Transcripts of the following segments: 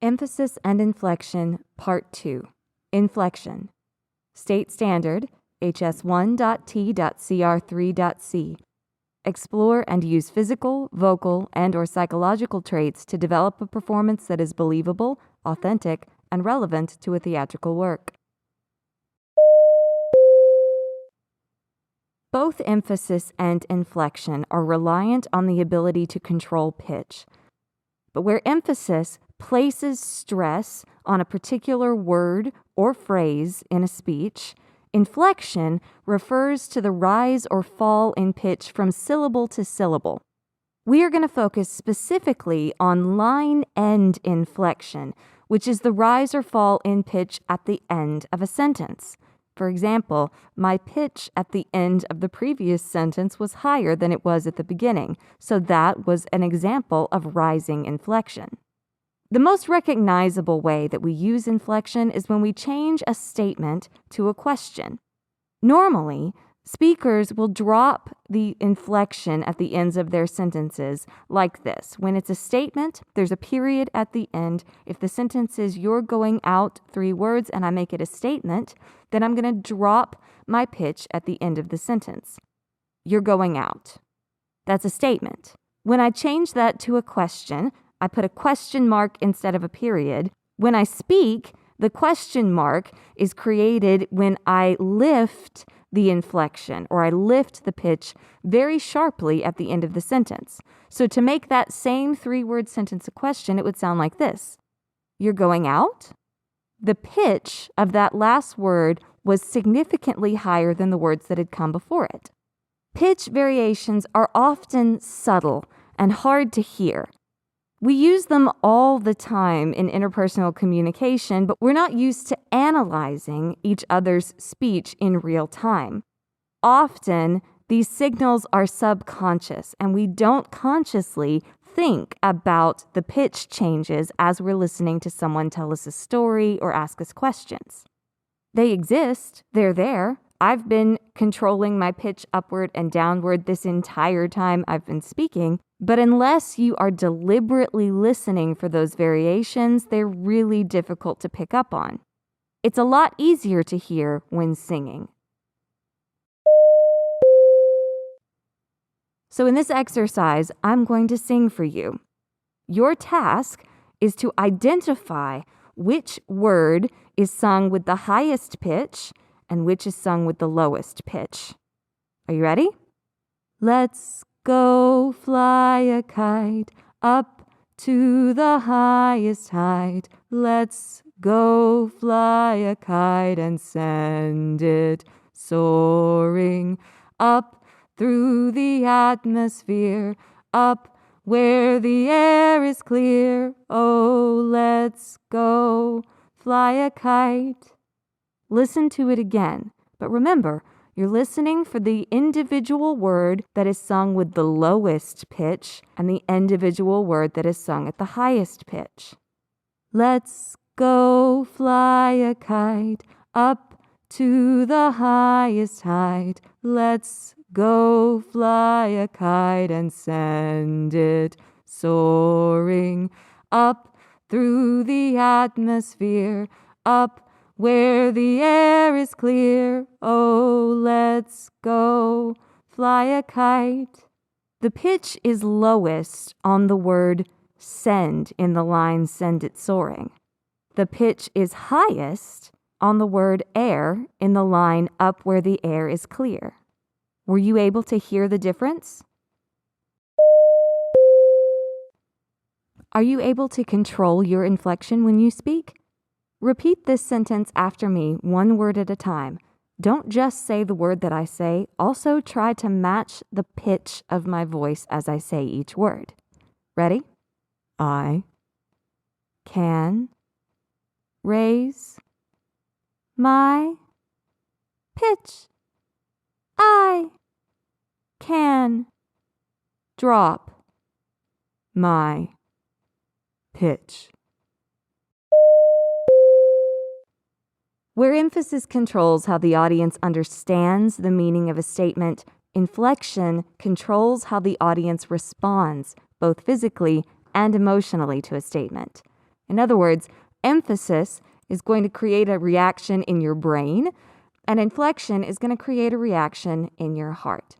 Emphasis and Inflection, Part 2. Inflection. State Standard, HS1.T.CR3.C. Explore and use physical, vocal, and/or psychological traits to develop a performance that is believable, authentic, and relevant to a theatrical work. Both emphasis and inflection are reliant on the ability to control pitch. But where emphasis places stress on a particular word or phrase in a speech, inflection refers to the rise or fall in pitch from syllable to syllable. We are going to focus specifically on line end inflection, which is the rise or fall in pitch at the end of a sentence. For example, my pitch at the end of the previous sentence was higher than it was at the beginning, so that was an example of rising inflection. The most recognizable way that we use inflection is when we change a statement to a question. Normally, speakers will drop the inflection at the ends of their sentences like this. When it's a statement, there's a period at the end. If the sentence is "you're going out," 3 words, and I make it a statement, then I'm going to drop my pitch at the end of the sentence. You're going out. That's a statement. When I change that to a question, I put a question mark instead of a period. When I speak, the question mark is created when I lift the inflection, or I lift the pitch very sharply at the end of the sentence. So to make that same 3-word sentence a question, it would sound like this. You're going out? The pitch of that last word was significantly higher than the words that had come before it. Pitch variations are often subtle and hard to hear. We use them all the time in interpersonal communication, but we're not used to analyzing each other's speech in real time. Often, these signals are subconscious, and we don't consciously think about the pitch changes as we're listening to someone tell us a story or ask us questions. They exist, they're there. I've been controlling my pitch upward and downward this entire time I've been speaking, but unless you are deliberately listening for those variations, they're really difficult to pick up on. It's a lot easier to hear when singing. So in this exercise, I'm going to sing for you. Your task is to identify which word is sung with the highest pitch and which is sung with the lowest pitch. Are you ready? Let's go fly a kite up to the highest height. Let's go fly a kite and send it soaring up through the atmosphere, up where the air is clear. Oh, let's go fly a kite. Listen to it again, but remember, you're listening for the individual word that is sung with the lowest pitch and the individual word that is sung at the highest pitch. Let's go fly a kite up to the highest height. Let's go fly a kite and send it soaring up through the atmosphere, up where the air is clear. Oh, let's go fly a kite. The pitch is lowest on the word send in the line "send it soaring." The pitch is highest on the word air in the line "up where the air is clear." Were you able to hear the difference? Are you able to control your inflection when you speak? Repeat this sentence after me, 1 word at a time. Don't just say the word that I say. Also try to match the pitch of my voice as I say each word. Ready? I can raise my pitch. I can drop my pitch. Where emphasis controls how the audience understands the meaning of a statement, inflection controls how the audience responds, both physically and emotionally, to a statement. In other words, emphasis is going to create a reaction in your brain, and inflection is going to create a reaction in your heart.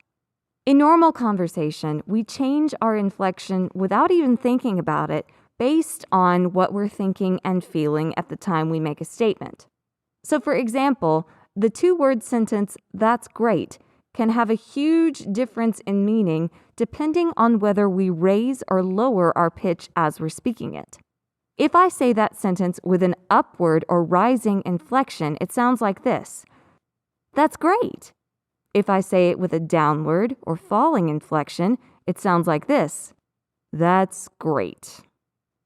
In normal conversation, we change our inflection without even thinking about it based on what we're thinking and feeling at the time we make a statement. So for example, the two-word sentence, "That's great," can have a huge difference in meaning depending on whether we raise or lower our pitch as we're speaking it. If I say that sentence with an upward or rising inflection, it sounds like this: "That's great." If I say it with a downward or falling inflection, it sounds like this: "That's great."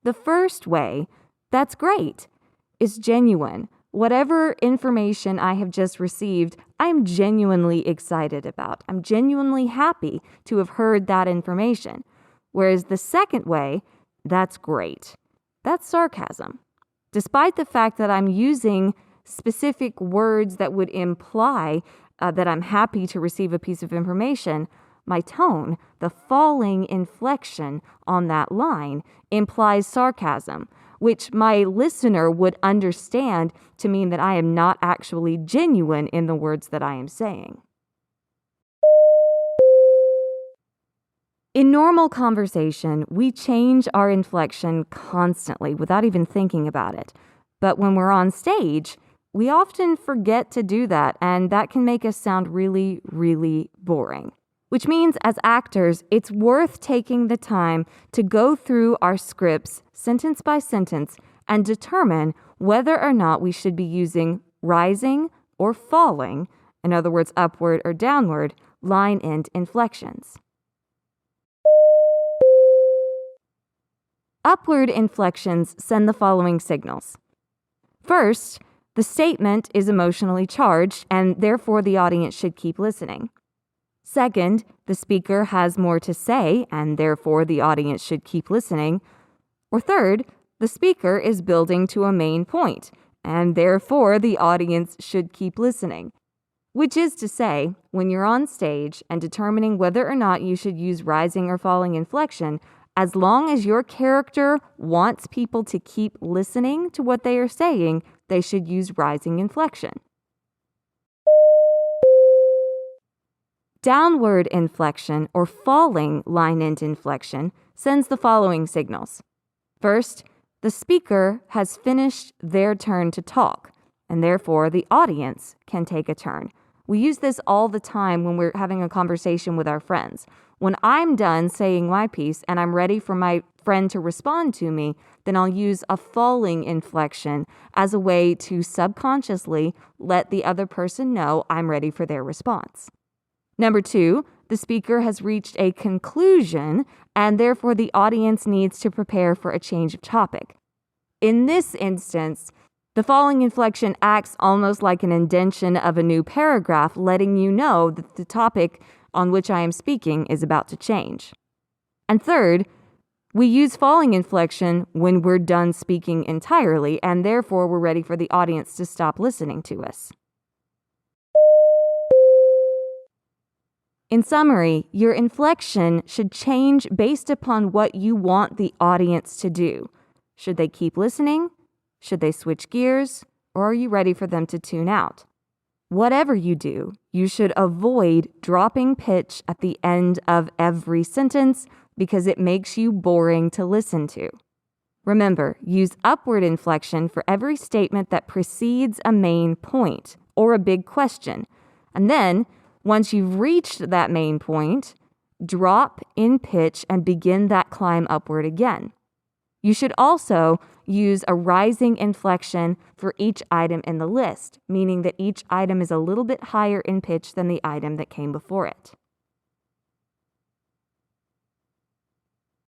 The first way, "That's great," is genuine. Whatever information I have just received, I am genuinely excited about. I'm genuinely happy to have heard that information. Whereas the second way, "That's great," that's sarcasm. Despite the fact that I'm using specific words that would imply that I'm happy to receive a piece of information, my tone, the falling inflection on that line, implies sarcasm, which my listener would understand to mean that I am not actually genuine in the words that I am saying. In normal conversation, we change our inflection constantly without even thinking about it. But when we're on stage, we often forget to do that, and that can make us sound really, really boring. Which means as actors, it's worth taking the time to go through our scripts sentence by sentence and determine whether or not we should be using rising or falling, in other words, upward or downward, line end inflections. Upward inflections send the following signals. First, the statement is emotionally charged, and therefore the audience should keep listening. Second, the speaker has more to say, and therefore the audience should keep listening. Or third, the speaker is building to a main point, and therefore the audience should keep listening. Which is to say, when you're on stage and determining whether or not you should use rising or falling inflection, as long as your character wants people to keep listening to what they are saying, they should use rising inflection. Downward inflection or falling line end inflection sends the following signals. First, the speaker has finished their turn to talk, and therefore the audience can take a turn. We use this all the time when we're having a conversation with our friends. When I'm done saying my piece and I'm ready for my friend to respond to me, then I'll use a falling inflection as a way to subconsciously let the other person know I'm ready for their response. Number two, the speaker has reached a conclusion, and therefore the audience needs to prepare for a change of topic. In this instance, the falling inflection acts almost like an indentation of a new paragraph, letting you know that the topic on which I am speaking is about to change. And third, we use falling inflection when we're done speaking entirely, and therefore we're ready for the audience to stop listening to us. In summary, your inflection should change based upon what you want the audience to do. Should they keep listening? Should they switch gears? Or are you ready for them to tune out? Whatever you do, you should avoid dropping pitch at the end of every sentence because it makes you boring to listen to. Remember, use upward inflection for every statement that precedes a main point or a big question. And then, once you've reached that main point, drop in pitch and begin that climb upward again. You should also use a rising inflection for each item in the list, meaning that each item is a little bit higher in pitch than the item that came before it.